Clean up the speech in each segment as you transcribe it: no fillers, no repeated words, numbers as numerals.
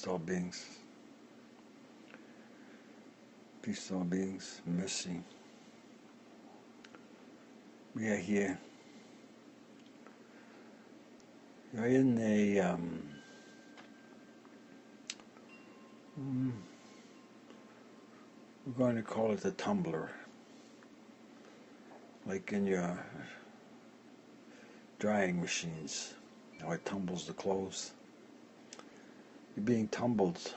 to all beings. Peace to all beings. Mercy. We are here. You're in a we're going to call it a tumbler, like in your drying machines, how it tumbles the clothes. You're being tumbled,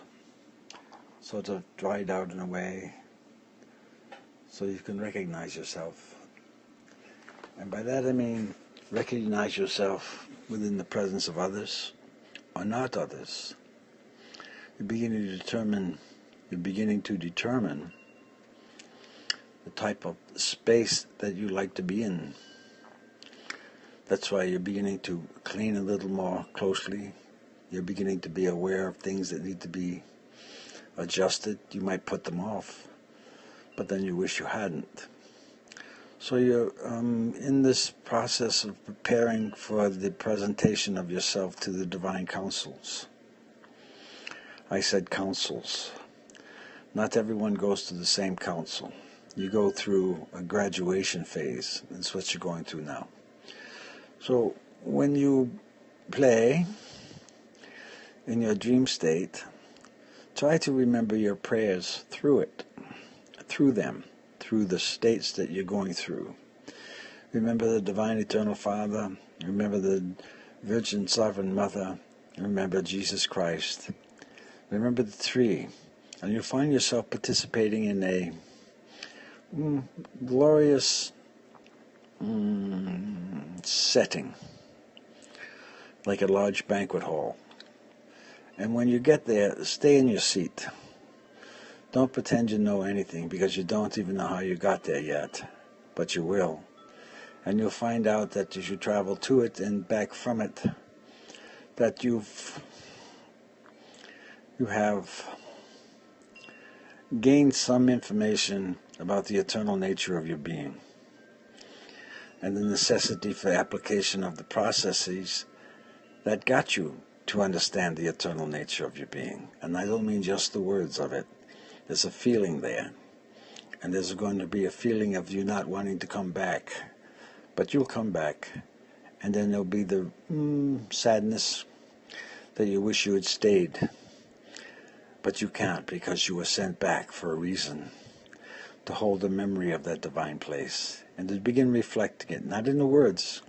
sort of dried out in a way, so you can recognize yourself. And by that I mean recognize yourself within the presence of others or not others. You're beginning to determine the type of space that you like to be in. That's why you're beginning to clean a little more closely. You're beginning to be aware of things that need to be adjusted. You might put them off, but then you wish you hadn't. So you're in this process of preparing for the presentation of yourself to the divine councils. I said councils. Not everyone goes to the same council. You go through a graduation phase. That's what you're going through now. So when you play in your dream state, try to remember your prayers through the states that you're going through. Remember the Divine Eternal Father, remember the Virgin Sovereign Mother, remember Jesus Christ. Remember the three, and you'll find yourself participating in a glorious setting, like a large banquet hall. And when you get there, stay in your seat. Don't pretend you know anything, because you don't even know how you got there yet, but you will. And you'll find out that as you travel to it and back from it, that you have gained some information about the eternal nature of your being and the necessity for application of the processes that got you to understand the eternal nature of your being. And I don't mean just the words of it. There's a feeling there, and there's going to be a feeling of you not wanting to come back, but you'll come back, and then there'll be the sadness that you wish you had stayed, but you can't, because you were sent back for a reason, to hold the memory of that divine place, and to begin reflecting it, not in the words,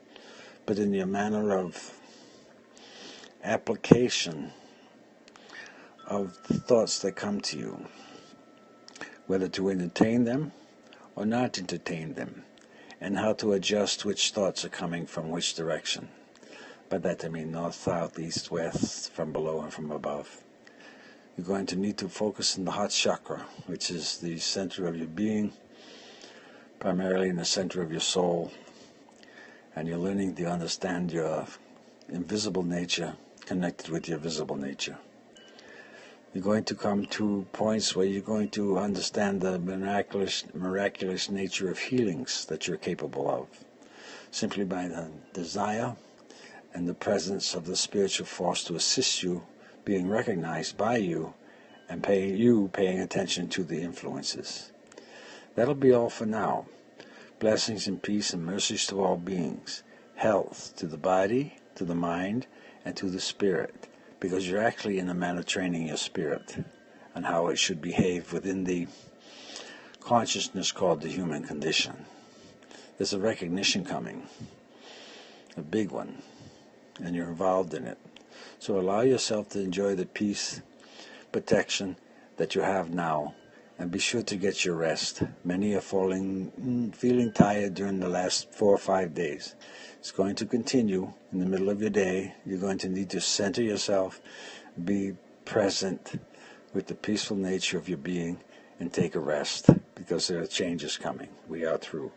but in your manner of application of the thoughts that come to you, whether to entertain them or not entertain them, and how to adjust which thoughts are coming from which direction. By that I mean north, south, east, west, from below and from above. You're going to need to focus on the heart chakra, which is the center of your being, primarily in the center of your soul, and you're learning to understand your invisible nature connected with your visible nature. You're going to come to points where you're going to understand the miraculous nature of healings that you're capable of, simply by the desire and the presence of the spiritual force to assist you being recognized by you and paying attention to the influences. That'll be all for now. Blessings and peace and mercies to all beings. Health to the body, to the mind, and to the spirit, because you're actually in a manner training your spirit and how it should behave within the consciousness called the human condition. There's a recognition coming, a big one, and you're involved in it. So allow yourself to enjoy the peace, protection that you have now, and be sure to get your rest. Many are feeling tired during the last 4 or 5 days. It's going to continue in the middle of your day. You're going to need to center yourself, be present with the peaceful nature of your being, and take a rest, because there are changes coming. We are through.